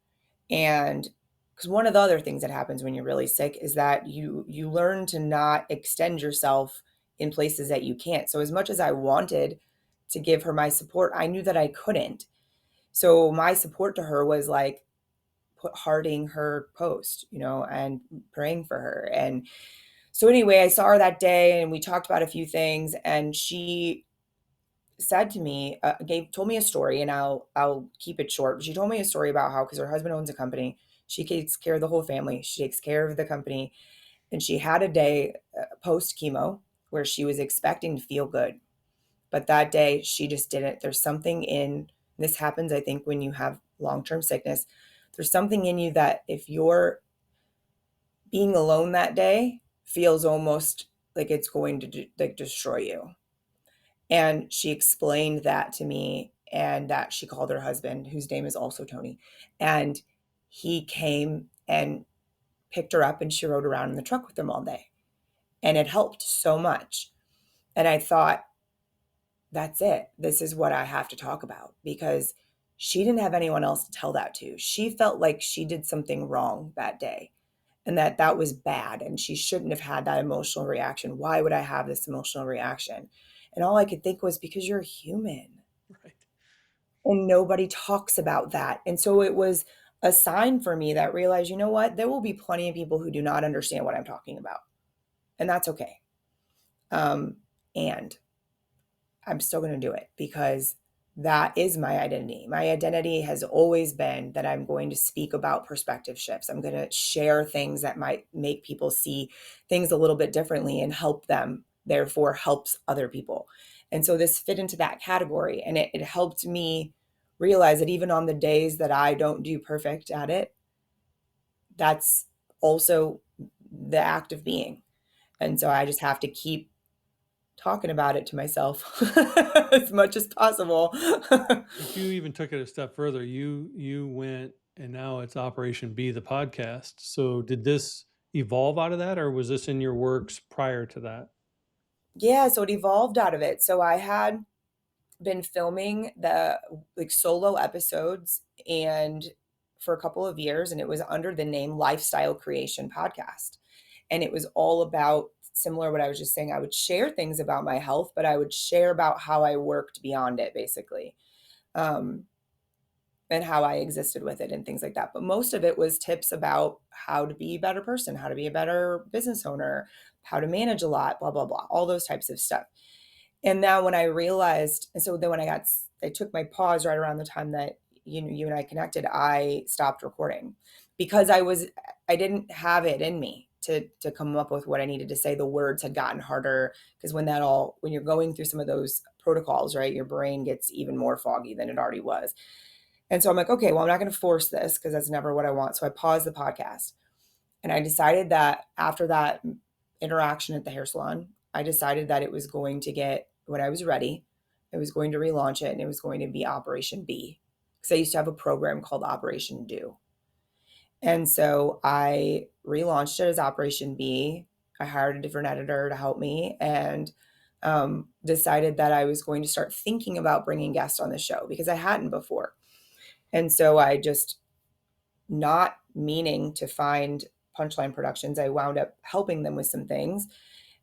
And because one of the other things that happens when you're really sick is that you learn to not extend yourself in places that you can't. So as much as I wanted to give her my support, I knew that I couldn't. So my support to her was like hearting her post, and praying for her. And so anyway, I saw her that day and we talked about a few things, and she said to me, told me a story, and I'll keep it short. But she told me a story about how, because her husband owns a company, she takes care of the whole family. She takes care of the company, and she had a day post chemo where she was expecting to feel good, but that day she just didn't. There's something in this happens, I think, when you have long term sickness. There's something in you that if you're being alone that day feels almost like it's going to like destroy you. And she explained that to me, and that she called her husband, whose name is also Tony. And he came and picked her up, and she rode around in the truck with them all day. And it helped so much. And I thought, that's it. This is what I have to talk about, because she didn't have anyone else to tell that to. She felt like she did something wrong that day, and that was bad, and she shouldn't have had that emotional reaction. Why would I have this emotional reaction? And all I could think was, because you're human. Right. And nobody talks about that. And so it was a sign for me that realized, you know what? There will be plenty of people who do not understand what I'm talking about. And that's okay. Um, And I'm still going to do it because that is my identity. My identity has always been that I'm going to speak about perspective shifts. I'm going to share things that might make people see things a little bit differently and help them, therefore helps other people. And so this fit into that category. And it helped me realize that even on the days that I don't do perfect at it, that's also the act of being. And so I just have to keep talking about it to myself as much as possible. But you even took it a step further. You went and now it's Operation B, the podcast. So did this evolve out of that, or was this in your works prior to that? Yeah, so it evolved out of it. So I had been filming the like solo episodes and for a couple of years, and it was under the name Lifestyle Creation Podcast. And it was all about similar what I was just saying. I would share things about my health, but I would share about how I worked beyond it, basically. Um, and how I existed with it and things like that. But most of it was tips about how to be a better person, how to be a better business owner, how to manage a lot, blah, blah, blah, all those types of stuff. And now when I realized, and so then when I took my pause right around the time that you and I connected, I stopped recording because I didn't have it in me to come up with what I needed to say. The words had gotten harder because when you're going through some of those protocols, right, your brain gets even more foggy than it already was. And so I'm like, okay, well, I'm not going to force this because that's never what I want. So I paused the podcast and I decided that after that interaction at the hair salon, I decided that it was going to get, when I was ready, I was going to relaunch it and it was going to be Operation B. Because I used to have a program called Operation Do. And so I relaunched it as Operation B. I hired a different editor to help me and decided that I was going to start thinking about bringing guests on the show because I hadn't before. And so I just, not meaning to find Punchline Productions, I wound up helping them with some things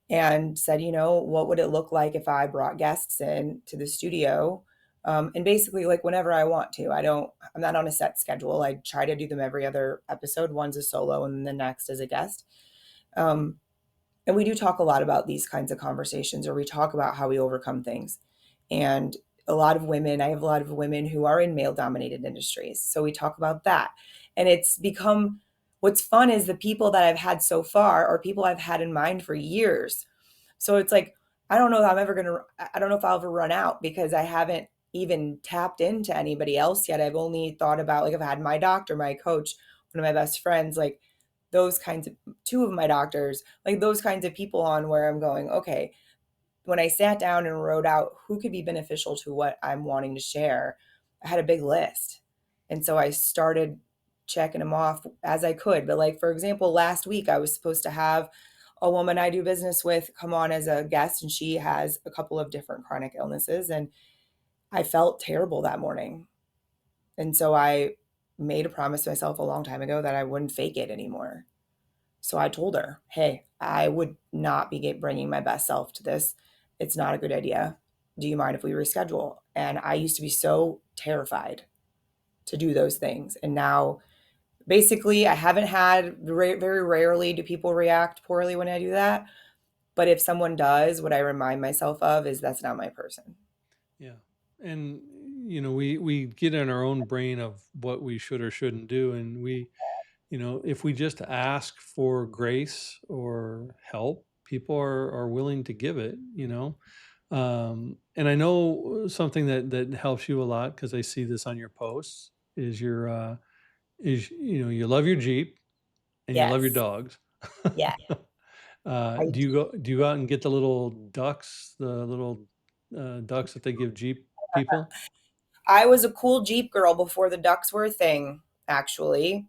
and said, what would it look like if I brought guests in to the studio? And basically, like whenever I want to. I'm not on a set schedule. I try to do them every other episode. One's a solo and the next is a guest. Um, and we do talk a lot about these kinds of conversations, or we talk about how we overcome things. And I have a lot of women who are in male dominated industries. So we talk about that. And it's become, what's fun is the people that I've had so far are people I've had in mind for years. So it's like, I don't know if I'll ever run out because I haven't even tapped into anybody else yet. I've only thought about, like, I've had my doctor, my coach, one of my best friends, like those kinds of, two of my doctors, like those kinds of people on where I'm going, okay, when I sat down and wrote out who could be beneficial to what I'm wanting to share, I had a big list. And so I started checking them off as I could. But like, for example, last week I was supposed to have a woman I do business with come on as a guest, and she has a couple of different chronic illnesses. And I felt terrible that morning. And so I made a promise to myself a long time ago that I wouldn't fake it anymore. So I told her, hey, I would not be bringing my best self to this. It's not a good idea. Do you mind if we reschedule? And I used to be so terrified to do those things. And now, basically, I haven't had, very rarely do people react poorly when I do that. But if someone does, what I remind myself of is that's not my person. Yeah. And we get in our own brain of what we should or shouldn't do, and if we just ask for grace or help, people are willing to give it. And I know something that helps you a lot, because I see this on your posts, is you love your Jeep and you love your Yes. dogs. Yeah. I Do you go out and get the little ducks that they give Jeep people? I was a cool Jeep girl before the ducks were a thing, actually.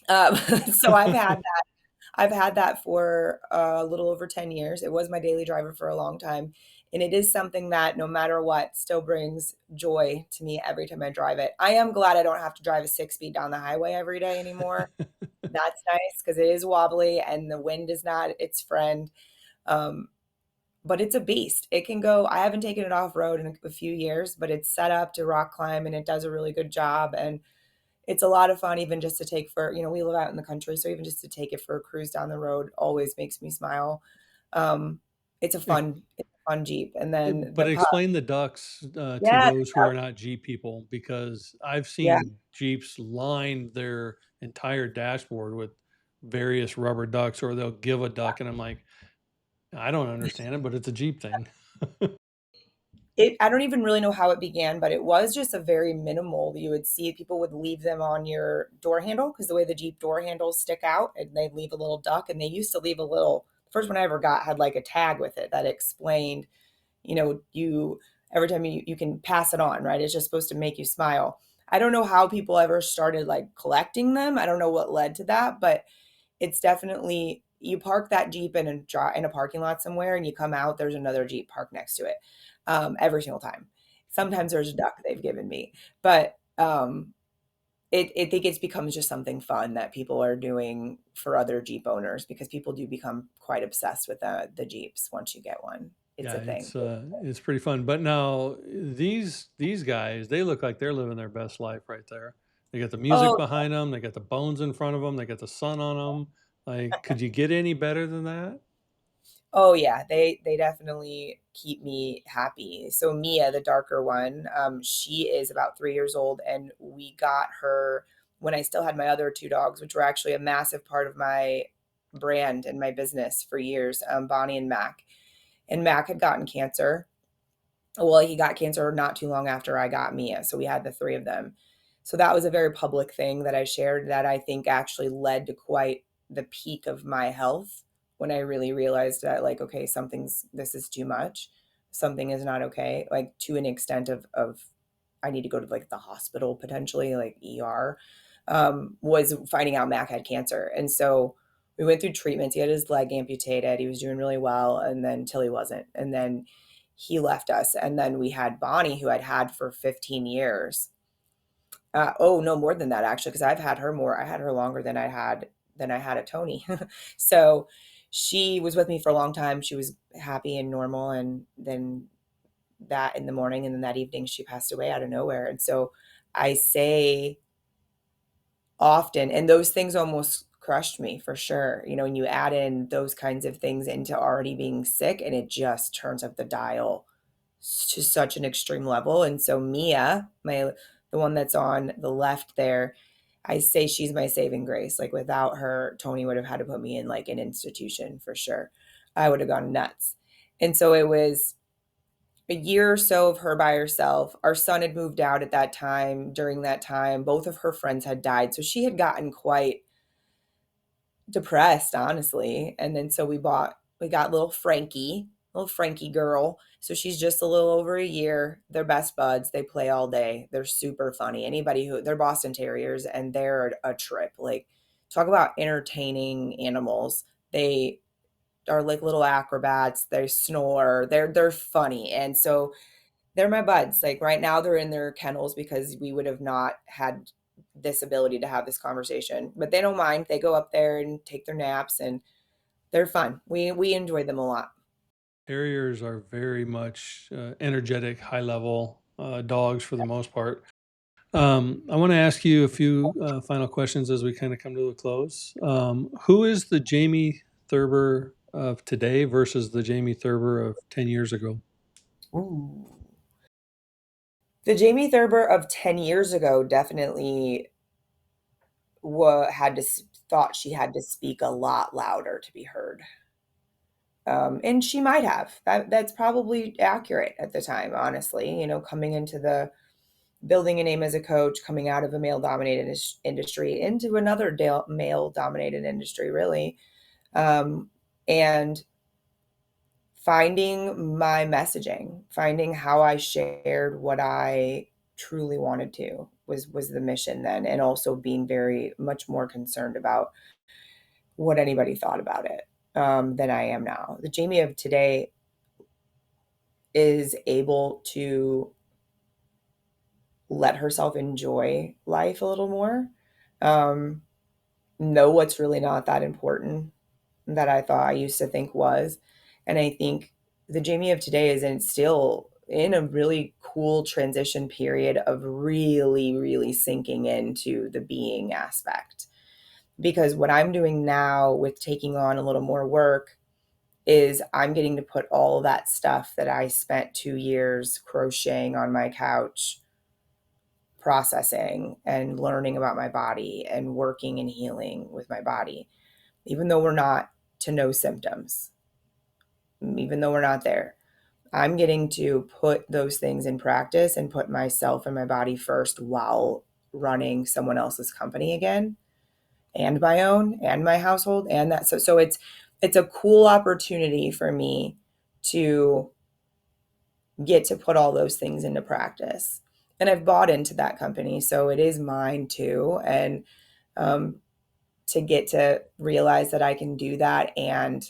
So I've had that for a little over 10 years. It was my daily driver for a long time. And it is something that no matter what still brings joy to me every time I drive it. I am glad I don't have to drive a 6 speed down the highway every day anymore. That's nice because it is wobbly and the wind is not its friend. Um, but it's a beast. It can go, I haven't taken it off road in a few years, but it's set up to rock climb and it does a really good job. And it's a lot of fun, even just to take we live out in the country. So even just to take it for a cruise down the road always makes me smile. Um, it's a fun on Jeep, and then But the pup. explain the ducks to Yeah, those who are not Jeep people, because I've yeah. seen Jeeps line their entire dashboard with various rubber ducks, or they'll give a duck, and I'm like, I don't understand it, but it's a Jeep thing. I don't even really know how it began, but it was just a very minimal. You would see people would leave them on your door handle because the way the Jeep door handles stick out, and they'd leave a little duck. And they used to leave a little. The first one I ever got had like a tag with it that explained, you every time you can pass it on, right? It's just supposed to make you smile. I don't know how people ever started like collecting them. I don't know what led to that, but it's definitely you park that Jeep in a parking lot somewhere and you come out, there's another Jeep parked next to it. Every single time. Sometimes there's a duck they've given me, but it think it's becomes just something fun that people are doing for other Jeep owners because people do become quite obsessed with the Jeeps once you get one. It's Yeah, a thing. it's pretty fun. But now these guys, they look like they're living their best life right there. They got the music Oh, behind them, they got the bones in front of them, they got the sun on them. Like, could you get any better than that? oh yeah, they definitely keep me happy. So Mia, the darker one, she is about 3 years old, and we got her when I still had my other two dogs, which were actually a massive part of my brand and my business for years. Bonnie and Mac, and Mac had gotten cancer. Well, he got cancer not too long after I got Mia, so we had the three of them. So that was a very public thing that I shared that I think actually led to quite the peak of my health when I really realized that like, okay, this is too much. Something is not okay, like to an extent of I need to go to like the hospital potentially, like ER, was finding out Mac had cancer. And so we went through treatments. He had his leg amputated. He was doing really well. And then till he wasn't. And then he left us. And then we had Bonnie, who I'd had for 15 years. Oh, no, more than that, actually, because I've had her more. I had her longer than I had a Tony. So she was with me for a long time. She was happy and normal. And then that in the morning and then that evening she passed away out of nowhere. And so I say often, and those things almost crushed me for sure. When you add in those kinds of things into already being sick, and it just turns up the dial to such an extreme level. And so Mia, the one that's on the left there, I say she's my saving grace. Like without her, Tony would have had to put me in like an institution for sure. I would have gone nuts. And so it was a year or so of her by herself. Our son had moved out at that time. During that time, both of her friends had died. So she had gotten quite depressed, honestly. And then so we got little Frankie girl. So she's just a little over a year. They're best buds. They play all day. They're super funny. They're Boston Terriers and they're a trip. Like, talk about entertaining animals. They are like little acrobats. They snore. They're funny. And so they're my buds. Like right now they're in their kennels because we would have not had this ability to have this conversation. But they don't mind. They go up there and take their naps and they're fun. We enjoy them a lot. Terriers are very much energetic, high level dogs for the most part. I want to ask you a few final questions as we kind of come to a close. Who is the Jamie Thurber of today versus the Jamie Thurber of 10 years ago? Ooh. The Jamie Thurber of 10 years ago definitely thought she had to speak a lot louder to be heard. And she might have. That's probably accurate at the time, honestly. Coming into the building a name as a coach, coming out of a male dominated industry into another male dominated industry, really. And finding my messaging, finding how I shared what I truly wanted to was the mission then, and also being very much more concerned about what anybody thought about it than I am now. The Jamie of today is able to let herself enjoy life a little more, um, know what's really not that important that I thought I used to think was. And I think the Jamie of today is still in a really cool transition period of really, really sinking into the being aspect. Because what I'm doing now with taking on a little more work is I'm getting to put all of that stuff that I spent 2 years crocheting on my couch, processing and learning about my body and working and healing with my body, even though we're not to no symptoms, even though we're not there. I'm getting to put those things in practice and put myself and my body first while running someone else's company again, and my own and my household. And that, so it's a cool opportunity for me to get to put all those things into practice. And I've bought into that company, so it is mine too. And to get to realize that I can do that and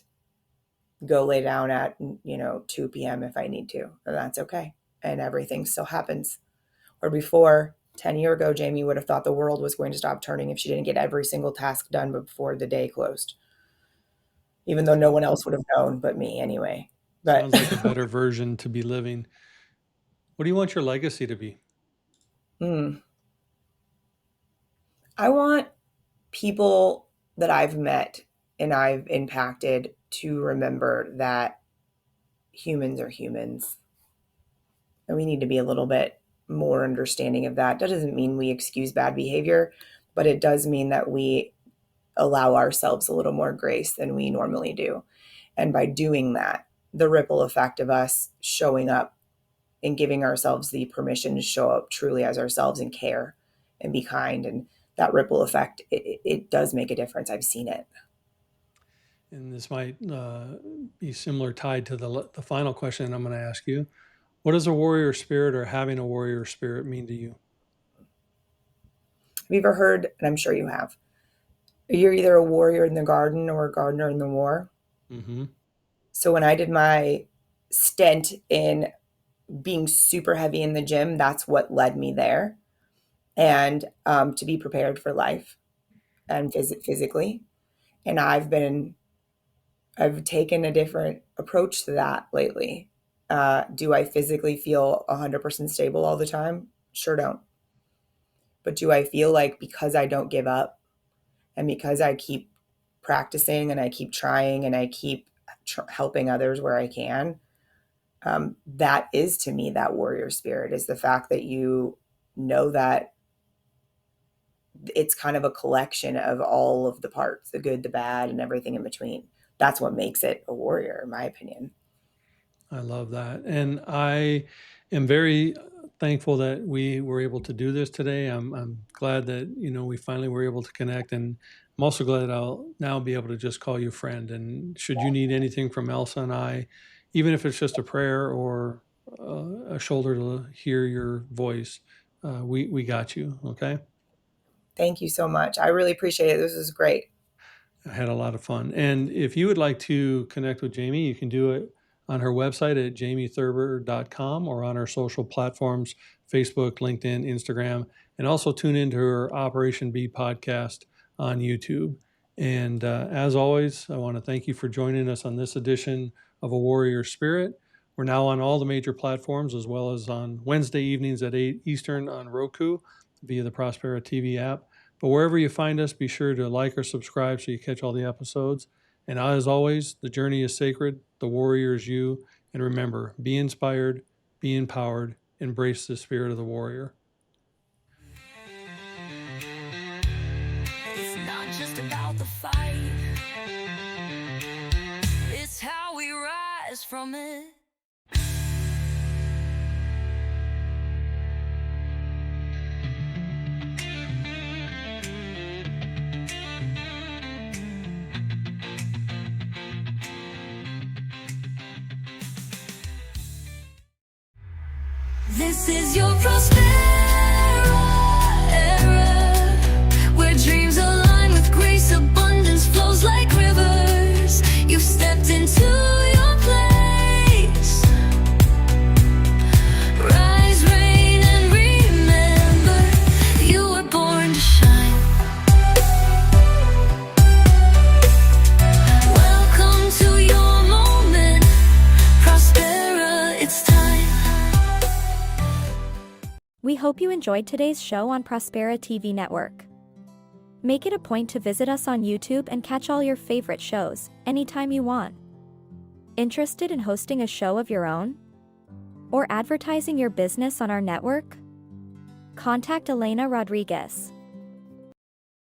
go lay down at 2 p.m. if I need to, and that's okay. And everything still happens. Or before, 10 years ago, Jamie would have thought the world was going to stop turning if she didn't get every single task done before the day closed, even though no one else would have known but me anyway. But Sounds like a better version to be living. What do you want your legacy to be? I want people that I've met and I've impacted to remember that humans are humans. And we need to be a little bit more understanding of that. That doesn't mean we excuse bad behavior, but it does mean that we allow ourselves a little more grace than we normally do. And by doing that, the ripple effect of us showing up and giving ourselves the permission to show up truly as ourselves and care and be kind, and that ripple effect, it does make a difference. I've seen it. And this might be similar tied to the final question I'm going to ask you. What does a warrior spirit or having a warrior spirit mean to you? Have you ever heard, and I'm sure you have, you're either a warrior in the garden or a gardener in the war? Mm-hmm. So when I did my stint in being super heavy in the gym, that's what led me there. And to be prepared for life and physically. And I've taken a different approach to that lately. Do I physically feel 100% stable all the time? Sure don't. But do I feel like because I don't give up and because I keep practicing and I keep trying and I keep helping others where I can, that is to me that warrior spirit, is the fact that you know that it's kind of a collection of all of the parts, the good, the bad, and everything in between. That's what makes it a warrior, in my opinion. I love that. And I am very thankful that we were able to do this today. I'm glad that, we finally were able to connect. And I'm also glad I'll now be able to just call you friend. And should you need anything from Elsa and I, even if it's just a prayer or a shoulder to hear your voice, we got you. Okay. Thank you so much. I really appreciate it. This was great. I had a lot of fun. And if you would like to connect with Jamie, you can do it on her website at jamiethurber.com or on her social platforms, Facebook, LinkedIn, Instagram, and also tune into her Operation B podcast on YouTube. And as always, I want to thank you for joining us on this edition of A Warrior Spirit. We're now on all the major platforms, as well as on Wednesday evenings at 8 Eastern on Roku via the Prospera TV app. But wherever you find us, be sure to like or subscribe so you catch all the episodes. And as always, the journey is sacred, the warrior is you. And remember, be inspired, be empowered, embrace the spirit of the warrior. It's not just about the fight, it's how we rise from it. This is your Prospera era, where dreams align with grace, abundance flows like rivers. You've stepped into your place. Rise, reign, and remember, you were born to shine. Welcome to your moment, Prospera, it's time. We hope you enjoyed today's show on Prospera TV Network. Make it a point to visit us on YouTube and catch all your favorite shows anytime you want. Interested in hosting a show of your own? Or advertising your business on our network? Contact Elena Rodriguez.